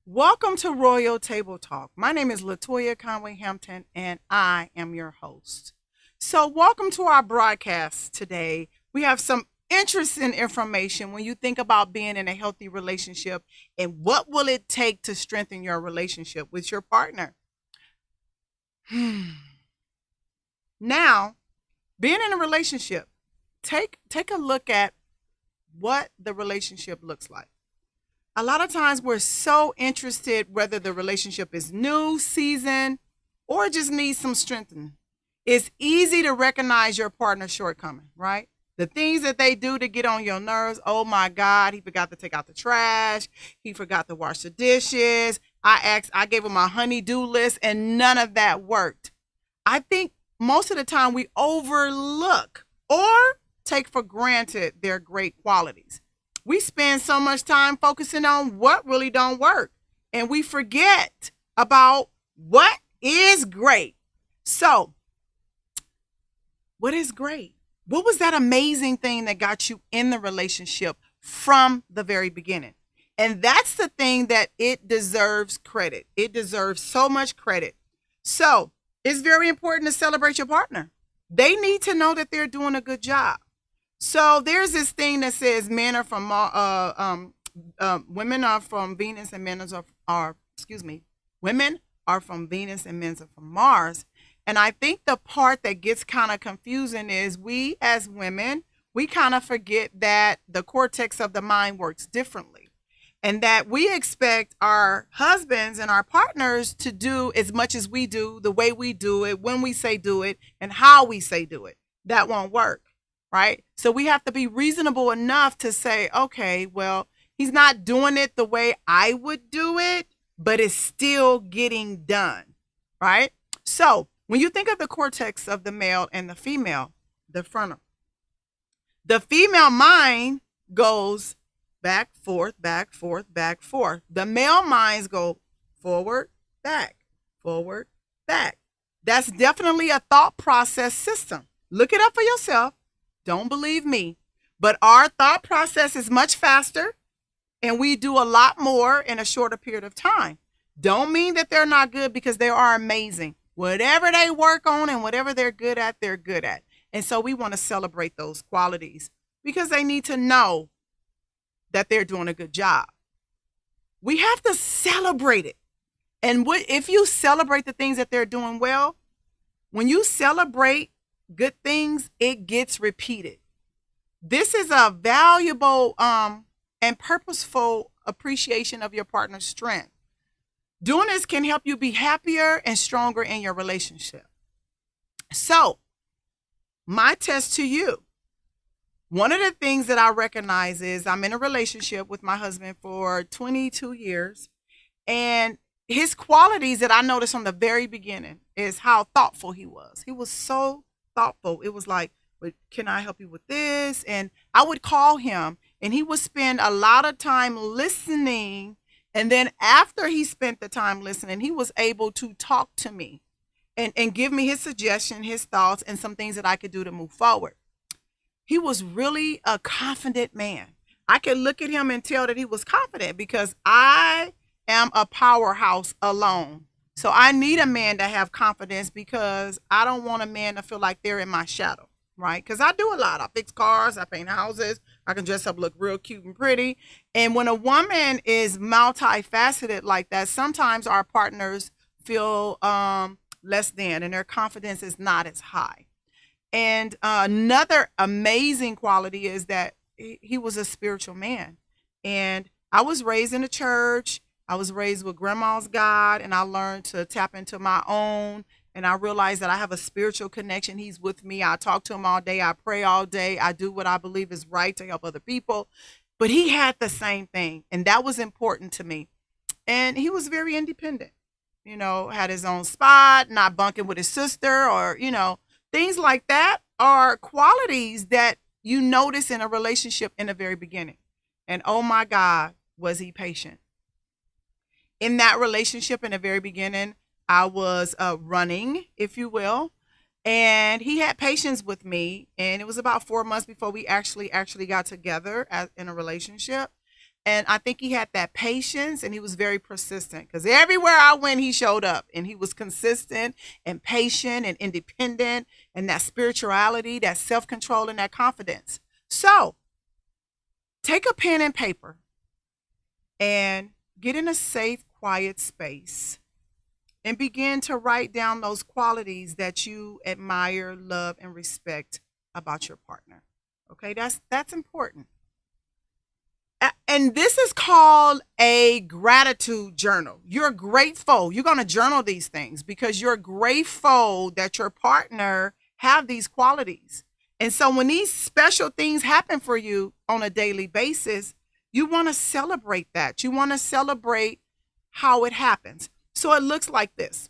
Welcome to Royal Table Talk. My name is Latoya Conway Hampton, and I am your host. So, welcome to our broadcast today. We have some interesting information when you think about being in a healthy relationship and what will it take to strengthen your relationship with your partner. Now, being in a relationship, take a look at what the relationship looks like. A lot of times we're so interested whether the relationship is new, seasoned, or just needs some strengthening. It's easy to recognize your partner's shortcoming, right? The things that they do to get on your nerves. Oh my God, he forgot to take out the trash. He forgot to wash the dishes. I gave him a honey-do list and none of that worked. I think most of the time we overlook or take for granted their great qualities. We spend so much time focusing on what really don't work and we forget about what is great. So, what is great? What was that amazing thing that got you in the relationship from the very beginning? And that's the thing that it deserves credit. It deserves so much credit. So, it's very important to celebrate your partner. They need to know that they're doing a good job. So there's this thing that says women are from Venus and men women are from Venus and men are from Mars. And I think the part that gets kind of confusing is we as women, we kind of forget that the cortex of the mind works differently and that we expect our husbands and our partners to do as much as we do, the way we do it, when we say do it, and how we say do it. That won't work. Right? So we have to be reasonable enough to say, okay, well, he's not doing it the way I would do it, but it's still getting done. Right? So when you think of the cortex of the male and the female, the frontal, the female mind goes back, forth, back, forth, back, forth. The male minds go forward, back, forward, back. That's definitely a thought process system. Look it up for yourself. Don't believe me. But our thought process is much faster and we do a lot more in a shorter period of time. Don't mean that they're not good because they are amazing. Whatever they work on and whatever they're good at, they're good at. And so we want to celebrate those qualities because they need to know that they're doing a good job. We have to celebrate it. And if you celebrate the things that they're doing well, when you celebrate good things, it gets repeated. This is a valuable and purposeful appreciation of your partner's strength. Doing this can help you be happier and stronger in your relationship. So, my test to you, one of the things that I recognize is I'm in a relationship with my husband for 22 years, and his qualities that I noticed from the very beginning is how thoughtful he was. He was so thoughtful. It was like, can I help you with this? And I would call him and he would spend a lot of time listening. And then after he spent the time listening, he was able to talk to me and give me his suggestion, his thoughts, and some things that I could do to move forward. He was really a confident man. I could look at him and tell that he was confident because I am a powerhouse alone. So I need a man to have confidence because I don't want a man to feel like they're in my shadow, right? Because I do a lot. I fix cars, I paint houses, I can dress up, look real cute and pretty. And when a woman is multifaceted like that, sometimes our partners feel less than and their confidence is not as high. And another amazing quality is that he was a spiritual man. And I was raised in the church. I was raised with grandma's God, and I learned to tap into my own. And I realized that I have a spiritual connection. He's with me. I talk to him all day. I pray all day. I do what I believe is right to help other people. But he had the same thing, and that was important to me. And he was very independent, had his own spot, not bunking with his sister or, things like that are qualities that you notice in a relationship in the very beginning. And oh my God, was he patient. In that relationship in the very beginning, I was running, if you will, and he had patience with me. And it was about 4 months before we actually got together in a relationship. And I think he had that patience and he was very persistent because everywhere I went, he showed up and he was consistent and patient and independent and that spirituality, that self control, and that confidence. So take a pen and paper and get in a safe, quiet space and begin to write down those qualities that you admire, love, and respect about your partner. Okay, that's important. And this is called a gratitude journal. You're grateful. You're going to journal these things because you're grateful that your partner have these qualities. And so when these special things happen for you on a daily basis, you want to celebrate that. You want to celebrate how it happens. So it looks like this.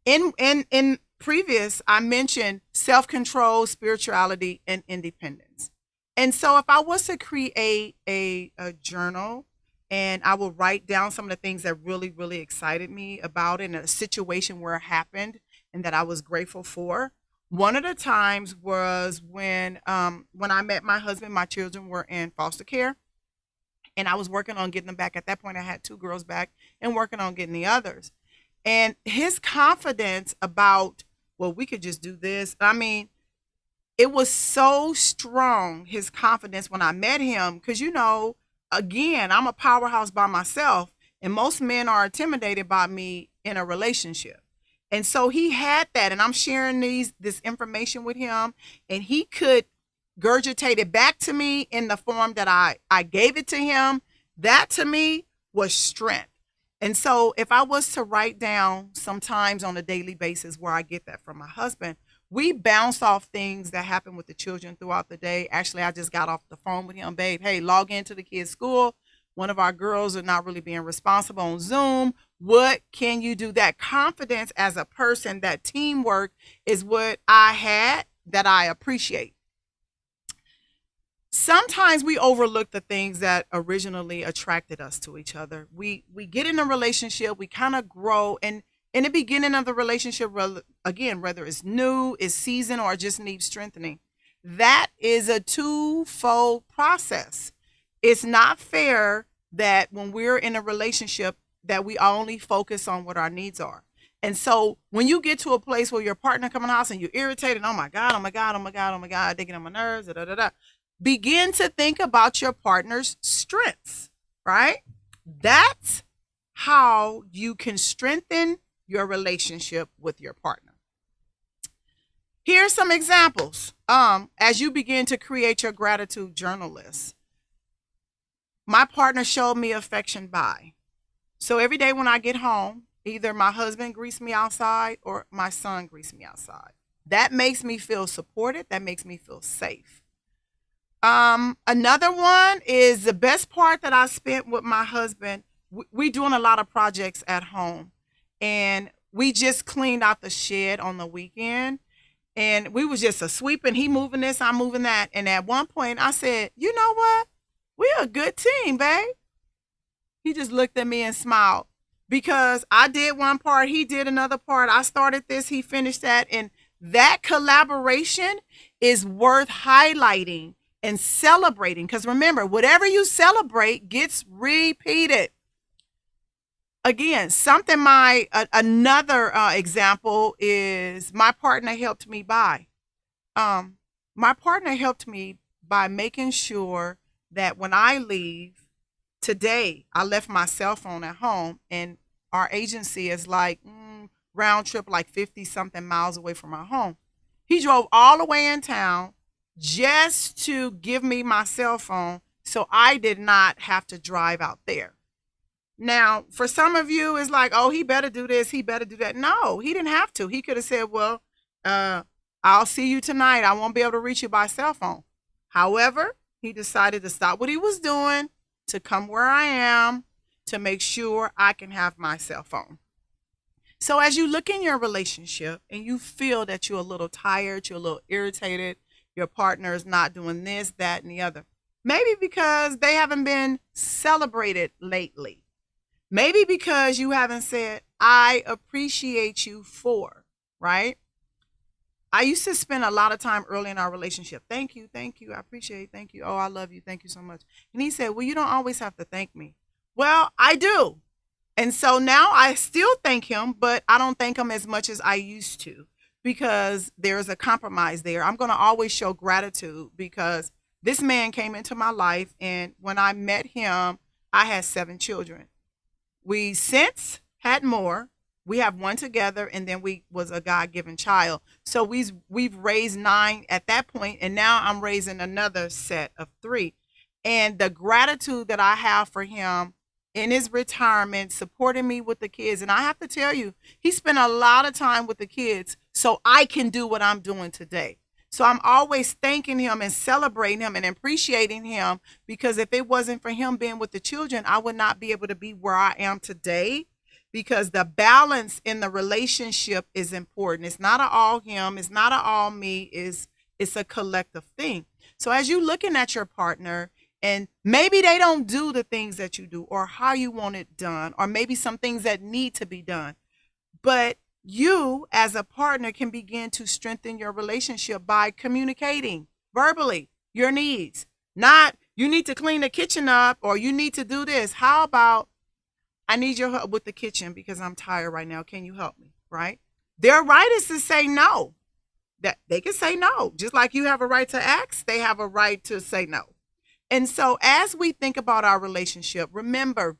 In previous, I mentioned self-control, spirituality, and independence. And so if I was to create a journal and I will write down some of the things that really, really excited me about it in a situation where it happened and that I was grateful for. One of the times was when I met my husband, my children were in foster care and I was working on getting them back. At that point, I had 2 girls back and working on getting the others. And his confidence about, well, we could just do this. I mean, it was so strong, his confidence when I met him, because, again, I'm a powerhouse by myself, and most men are intimidated by me in a relationship. And so he had that, and I'm sharing this information with him, and he could regurgitate it back to me in the form that I gave it to him. That to me was strength. And so if I was to write down sometimes on a daily basis where I get that from my husband, we bounce off things that happen with the children throughout the day. Actually, I just got off the phone with him, babe. Hey, log into the kids' school. One of our girls are not really being responsible on Zoom. What can you do? That confidence as a person, that teamwork is what I had that I appreciate. Sometimes we overlook the things that originally attracted us to each other. We get in a relationship, we kind of grow, and in the beginning of the relationship, again, whether it's new, it's seasoned, or just needs strengthening, that is a twofold process. It's not fair that when we're in a relationship that we only focus on what our needs are. And so when you get to a place where your partner come in the house and you're irritated, oh my God, oh my God, oh my God, oh my God, they get on my nerves, begin to think about your partner's strengths, right? That's how you can strengthen your relationship with your partner. Here's some examples as you begin to create your gratitude journal list. My partner showed me affection by. So every day when I get home, either my husband greets me outside or my son greets me outside. That makes me feel supported. That makes me feel safe. Another one is the best part that I spent with my husband. We doing a lot of projects at home, and we just cleaned out the shed on the weekend, and we was just a sweeping. He moving this, I'm moving that, and at one point I said, "You know what? We're a good team, babe." He just looked at me and smiled because I did one part, he did another part. I started this, he finished that, and that collaboration is worth highlighting and celebrating, because remember, whatever you celebrate gets repeated. Again, another example is my partner helped me by. My partner helped me by making sure that when I leave today, I left my cell phone at home, and our agency is like round trip, like 50 something miles away from our home. He drove all the way in town just to give me my cell phone so I did not have to drive out there. Now, for some of you, it's like, oh, he better do this, he better do that. No, he didn't have to. He could have said, well, I'll see you tonight. I won't be able to reach you by cell phone. However, he decided to stop what he was doing to come where I am to make sure I can have my cell phone. So as you look in your relationship and you feel that you're a little tired, you're a little irritated, your partner is not doing this, that, and the other. Maybe because they haven't been celebrated lately. Maybe because you haven't said, I appreciate you for, right? I used to spend a lot of time early in our relationship. Thank you, thank you. I appreciate it. Thank you. Oh, I love you. Thank you so much. And he said, well, you don't always have to thank me. Well, I do. And so now I still thank him, but I don't thank him as much as I used to because there's a compromise there. I'm going to always show gratitude because this man came into my life. And when I met him, I had 7 children. We since had more. We have one together, and then we was a God-given child. So we've raised 9 at that point, and now I'm raising another set of 3. And the gratitude that I have for him in his retirement, supporting me with the kids. And I have to tell you, he spent a lot of time with the kids so I can do what I'm doing today. So I'm always thanking him and celebrating him and appreciating him because if it wasn't for him being with the children, I would not be able to be where I am today because the balance in the relationship is important. It's not all him. It's not all me. It's a collective thing. So as you looking at your partner and maybe they don't do the things that you do or how you want it done, or maybe some things that need to be done, but you as a partner can begin to strengthen your relationship by communicating verbally your needs. Not you need to clean the kitchen up or you need to do this. How about I need your help with the kitchen because I'm tired right now. Can you help me? Right? Their right is to say no. That they can say no. Just like you have a right to ask, they have a right to say no. And so as we think about our relationship, remember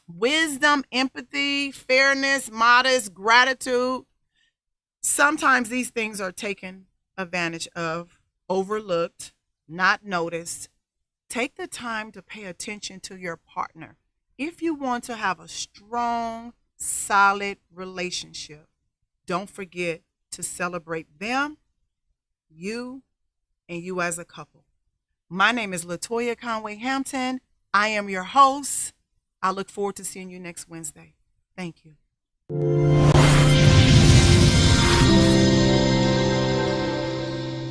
wisdom, empathy, fairness, modest, gratitude. Sometimes these things are taken advantage of, overlooked, not noticed. Take the time to pay attention to your partner. If you want to have a strong, solid relationship, don't forget to celebrate them, you, and you as a couple. My name is Latoya Conway Hampton. I am your host. I look forward to seeing you next Wednesday. Thank you.